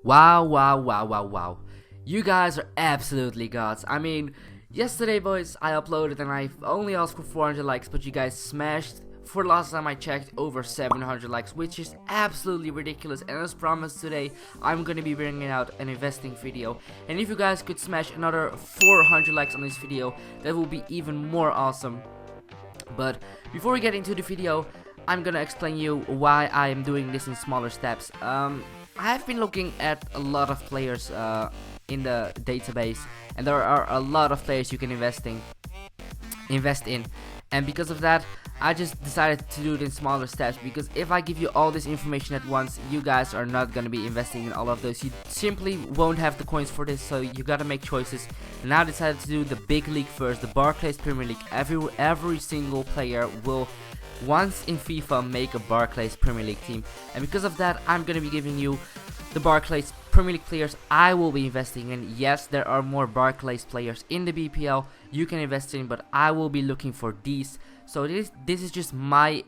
Wow, wow, wow, wow, wow. You guys are absolutely gods. I mean, yesterday, boys, I uploaded and I only asked for 400 likes, but you guys smashed, for the last time I checked, over 700 likes, which is absolutely ridiculous. And as promised, today, I'm gonna be bringing out an investing video. And if you guys could smash another 400 likes on this video, that will be even more awesome. But before we get into the video, I'm gonna explain you why I am doing this in smaller steps. I've been looking at a lot of players in the database, and there are a lot of players you can invest in, and because of that, I just decided to do it in smaller steps, because if I give you all this information at once, you guys are not gonna be investing in all of those. You simply won't have the coins for this, so you gotta make choices. And I decided to do the big league first, the Barclays Premier League. Every single player will once in FIFA make a Barclays Premier League team, and because of that, I'm gonna be giving you the Barclays Premier League players I will be investing in. Yes, there are more Barclays players in the BPL you can invest in, but I will be looking for these. So this is just my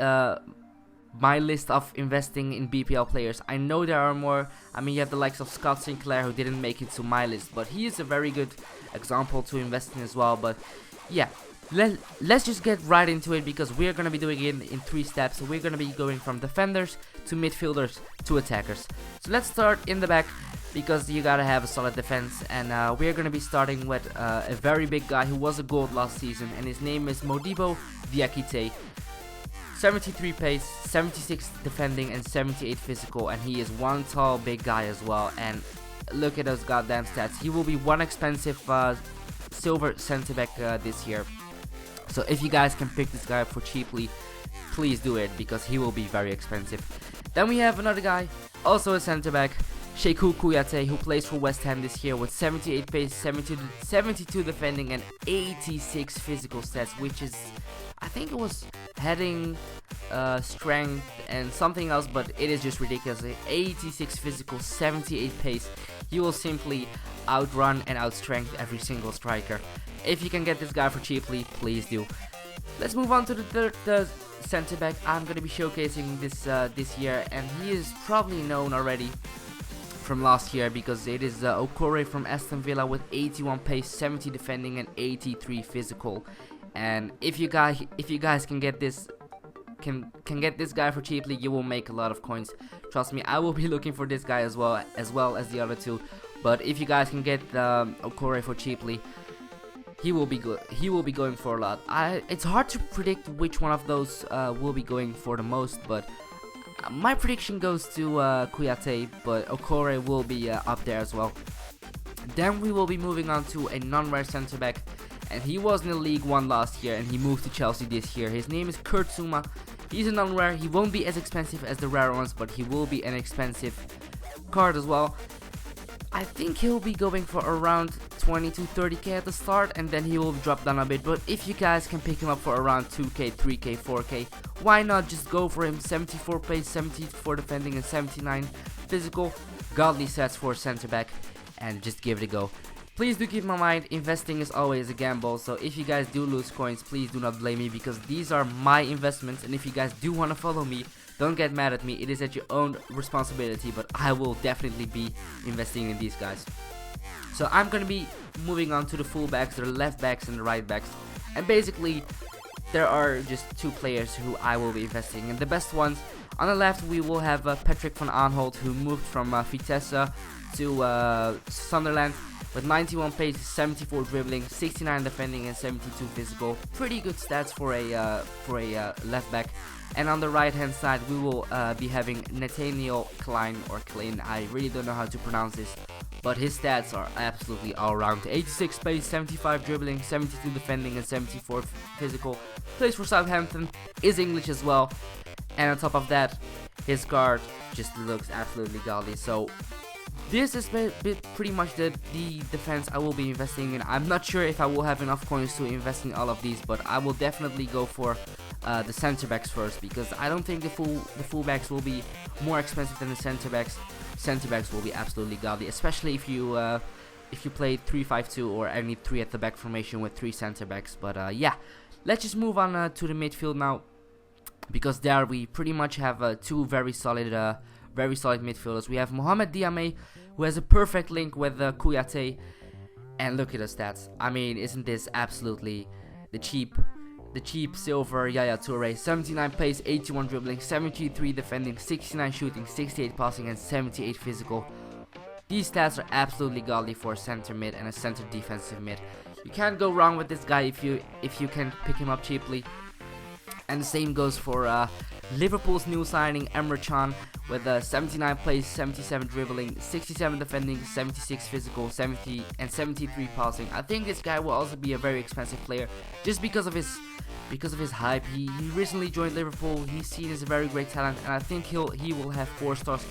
my list of investing in BPL players. I know there are more. I mean, you have the likes of Scott Sinclair, who didn't make it to my list, but he is a very good example to invest in as well. But yeah, let's just get right into it, because we're gonna be doing it in 3 steps. So we're gonna be going from defenders to midfielders to attackers. So let's start in the back, because you gotta have a solid defense, and we're gonna be starting with a very big guy who was a gold last season, and his name is Modibo Diakite. 73 pace, 76 defending, and 78 physical, and he is one tall big guy as well. And look at those goddamn stats. He will be one expensive silver center back this year. So if you guys can pick this guy up for cheaply, please do it, because he will be very expensive. Then we have another guy, also a center back, Sheku Kouyaté, who plays for West Ham this year with 78 pace, 72 defending, and 86 physical stats, which is, I think it was heading, strength, and something else, but it is just ridiculous. 86 physical, 78 pace. He will simply outrun and outstrength every single striker. If you can get this guy for cheaply, please do. Let's move on to the third center back I'm going to be showcasing this year, and he is probably known already from last year, because it is Okore from Aston Villa with 81 pace, 70 defending, and 83 physical. And if you guys can get this get this guy for cheaply, you will make a lot of coins. Trust me, I will be looking for this guy as well as the other two. But if you guys can get Okore for cheaply, he will be good. He will be going for a lot. It's hard to predict which one of those will be going for the most, but my prediction goes to Kouyaté, but Okore will be up there as well. Then we will be moving on to a non-rare center back, and he was in the League 1 last year, and he moved to Chelsea this year. His name is Kurt Zouma. He's a non-rare. He won't be as expensive as the rare ones, but he will be an expensive card as well. I think he'll be going for around 20 to 30k at the start, and then he will drop down a bit. But if you guys can pick him up for around 2k, 3k, 4k, why not just go for him? 74 pace, 74 defending, and 79 physical. Godly stats for a center back, and just give it a go. Please do keep in mind, investing is always a gamble, so if you guys do lose coins, please do not blame me, because these are my investments. And if you guys do want to follow me, don't get mad at me, it is at your own responsibility, but I will definitely be investing in these guys. So I'm going to be moving on to the fullbacks, the left backs and the right backs, and basically there are just 2 players who I will be investing in. The best ones, on the left we will have Patrick van Aanholt, who moved from Vitesse to Sunderland with 91 pace, 74 dribbling, 69 defending, and 72 physical. Pretty good stats for a left back. And on the right hand side we will be having Nathaniel Klein, or Klein, I really don't know how to pronounce this, but his stats are absolutely all around. 86 pace, 75 dribbling, 72 defending, and 74 physical. Plays for Southampton, is English as well, and on top of that, his card just looks absolutely godly. So this is pretty much the defense I will be investing in. I'm not sure if I will have enough coins to invest in all of these, but I will definitely go for the center backs first, because I don't think the fullbacks will be more expensive than the center backs. Center backs will be absolutely godly, especially if you play 3-5-2 or any 3 at the back formation with 3 center backs. But yeah, let's just move on to the midfield now, because there we pretty much have 2 very solid midfielders. We have Mohamed Diame who has a perfect link with Kouyaté. And look at the stats. I mean, isn't this absolutely the cheap silver Yaya Toure? 79 pace, 81 dribbling, 73 defending, 69 shooting, 68 passing, and 78 physical. These stats are absolutely godly for a center mid and a center defensive mid. You can't go wrong with this guy if you can pick him up cheaply. And the same goes for Liverpool's new signing Emre Can with 79 plays, 77 dribbling, 67 defending, 76 physical, 73 passing. I think this guy will also be a very expensive player just because of his hype. He recently joined Liverpool. He's seen as a very great talent, and I think he will have 4 stars